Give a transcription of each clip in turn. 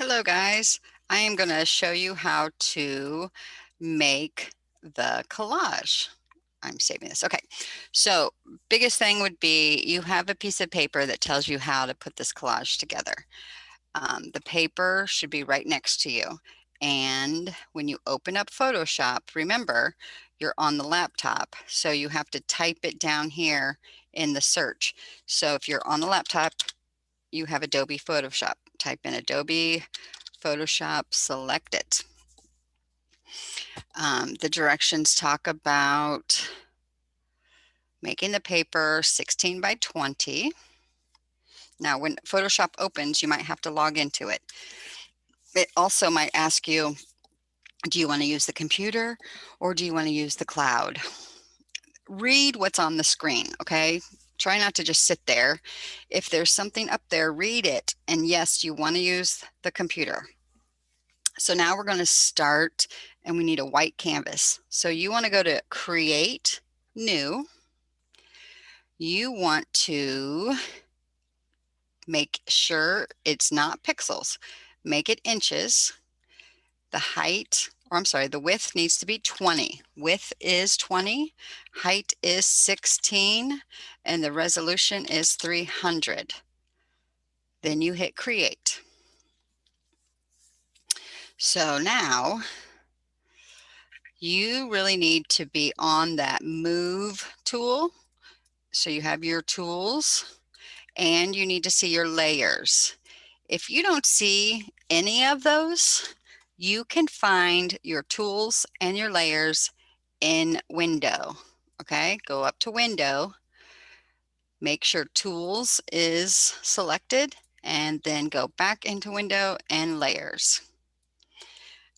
Hello guys, I am going to show you how to make the collage. I'm saving this. Okay, so biggest thing would be you have a piece of paper that tells you how to put this collage together. The paper should be right next to you. And when you open up Photoshop, remember you're on the laptop, so you have to type it down here in the search. So if you're on the laptop, you have Adobe Photoshop. Type in Adobe Photoshop, select it. The directions talk about making the paper 16 by 20. Now, when Photoshop opens, you might have to log into it. It also might ask you, do you want to use the computer or do you want to use the cloud? Read what's on the screen, okay? Try not to just sit there. If there's something up there, read it. And yes, you want to use the computer. So now we're going to start and we need a white canvas. So you want to go to Create, New. You want to make sure it's not pixels. Make it inches. The height, or I'm sorry, the width needs to be 20. Width is 20, height is 16, and the resolution is 300. Then you hit Create. So now you really need to be on that Move tool. So you have your tools and you need to see your layers. If you don't see any of those, you can find your tools and your layers in Window. Okay, go up to Window, make sure Tools is selected, and then go back into Window and Layers.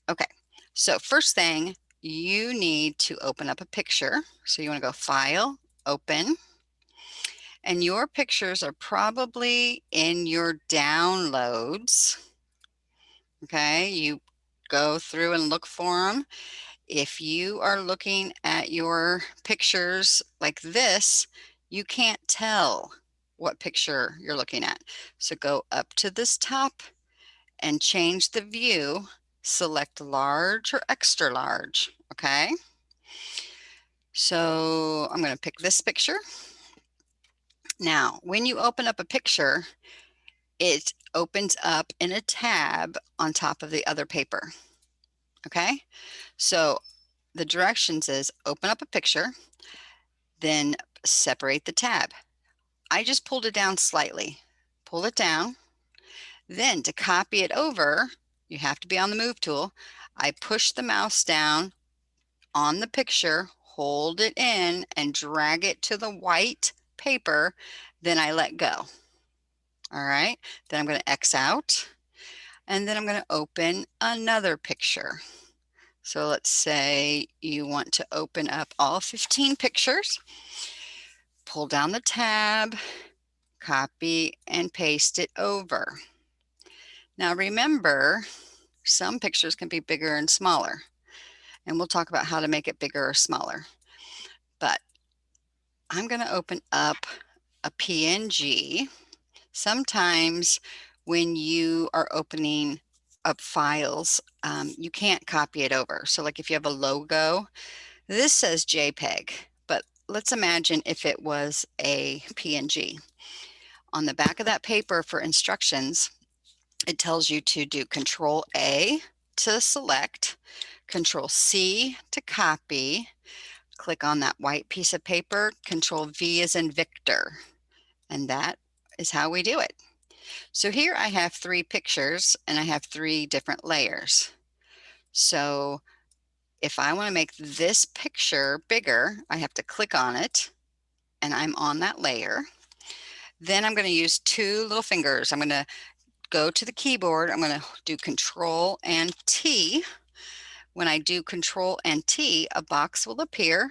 Okay, so first thing, you need to open up a picture. So you want to go File, Open. And your pictures are probably in your downloads. Okay, you go through and look for them. If you are looking at your pictures like this, you can't tell what picture you're looking at. So go up to this top and change the view. Select large or extra large. Okay, so I'm going to pick this picture. Now, when you open up a picture, it opens up in a tab on top of the other paper. Okay, so the directions is open up a picture, then separate the tab. I just pulled it down slightly. Pull it down. Then to copy it over, you have to be on the Move tool. I push the mouse down on the picture, hold it in, and drag it to the white paper. Then I let go. All right, then I'm going to X out. And then I'm going to open another picture. So let's say you want to open up all 15 pictures. Pull down the tab, copy and paste it over. Now remember, some pictures can be bigger and smaller, and we'll talk about how to make it bigger or smaller. But I'm going to open up a PNG. Sometimes when you are opening up files, you can't copy it over. So like if you have a logo, this says JPEG, but let's imagine if it was a PNG. On the back of that paper for instructions, it tells you to do Control A to select, Control C to copy, click on that white piece of paper, Control V as in Victor, and that is how we do it. So here I have 3 pictures and I have 3 different layers. So if I want to make this picture bigger, I have to click on it and I'm on that layer. Then I'm going to use 2 little fingers. I'm going to go to the keyboard. I'm going to do Control and T. When I do Control and T, a box will appear.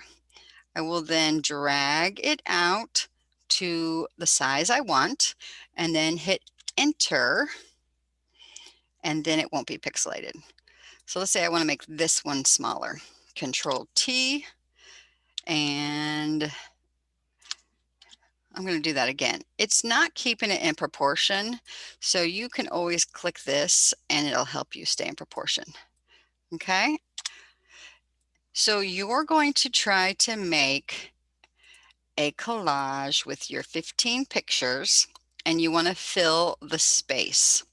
I will then drag it out to the size I want and then hit Enter, and then it won't be pixelated. So let's say I want to make this one smaller. Control T, and I'm going to do that again. It's not keeping it in proportion, so you can always click this and it'll help you stay in proportion. Okay, so you're going to try to make a collage with your 15 pictures and you want to fill the space.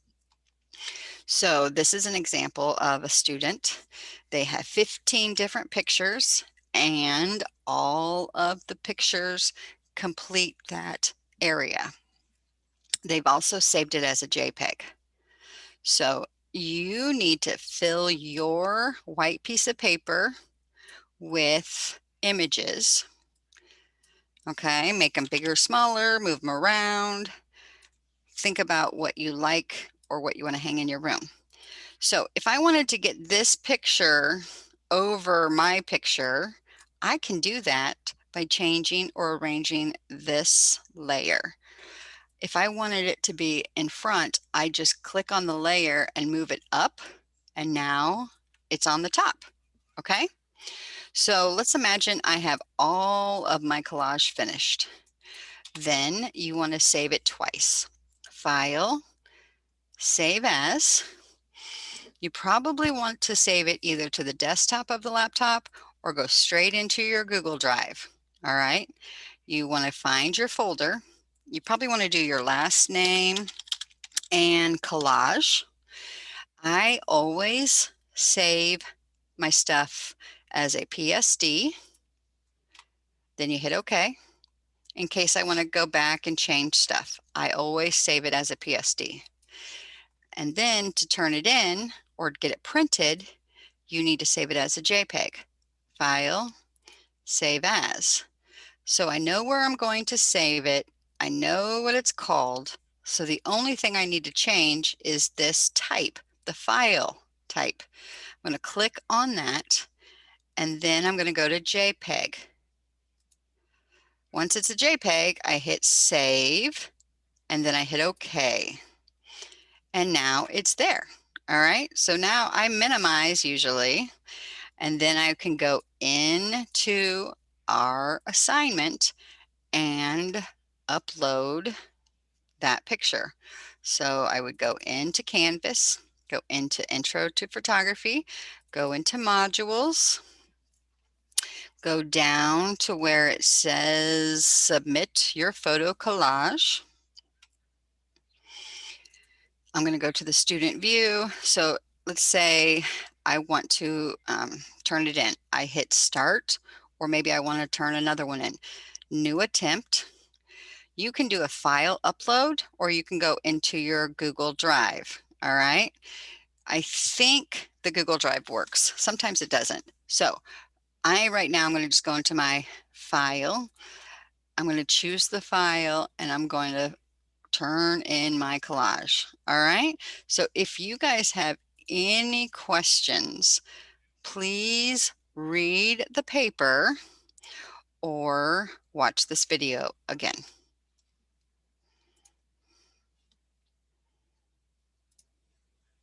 So this is an example of a student. They have 15 different pictures and all of the pictures complete that area. They've also saved it as a JPEG. So you need to fill your white piece of paper with images. Okay, make them bigger, smaller, move them around. Think about what you like or what you want to hang in your room. So if I wanted to get this picture over my picture, I can do that by changing or arranging this layer. If I wanted it to be in front, I just click on the layer and move it up, and now it's on the top. Okay, so let's imagine I have all of my collage finished. Then you want to save it twice. File, save as. You probably want to save it either to the desktop of the laptop or go straight into your Google Drive. All right, you want to find your folder. You probably want to do your last name and collage. I always save my stuff as a PSD. Then you hit OK. In case I want to go back and change stuff, I always save it as a PSD. And then to turn it in or get it printed, you need to save it as a JPEG. File, save as. So I know where I'm going to save it. I know what it's called. So the only thing I need to change is this type, the file type. I'm going to click on that, and then I'm going to go to JPEG. Once it's a JPEG, I hit save, and then I hit OK. And now it's there. All right, so now I minimize usually, and then I can go into our assignment and upload that picture. So I would go into Canvas, go into Intro to Photography, go into Modules, go down to where it says Submit Your Photo Collage. I'm going to go to the student view. So let's say I want to turn it in. I hit Start, or maybe I want to turn another one in. New attempt. You can do a file upload, or you can go into your Google Drive. All right. I think the Google Drive works. Sometimes it doesn't. So right now I'm going to just go into my file. I'm going to choose the file and I'm going to turn in my collage. All right. So if you guys have any questions, please read the paper or watch this video again.